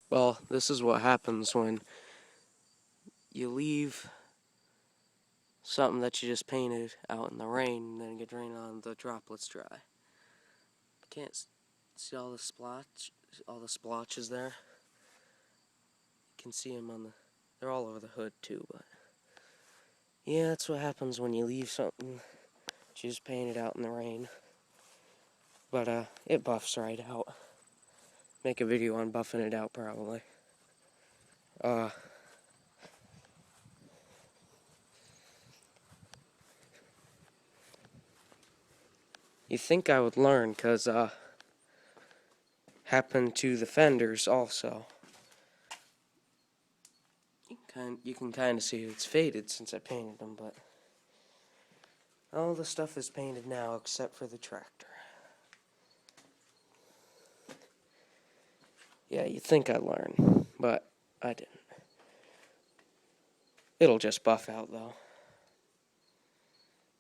Well, this is what happens when you leave something that you just painted out in the rain and then get rain on, the droplets dry. Can't see all the splotches there. You can see them they're all over the hood too, but yeah, that's what happens when you leave something that you just painted out in the rain. But it buffs right out. Make a video on buffing it out probably. You think I would learn, 'cause happened to the fenders also. You can kind of see it's faded since I painted them, but all the stuff is painted now except for the tractor. Yeah, you'd think I'd learn, but I didn't. It'll just buff out though.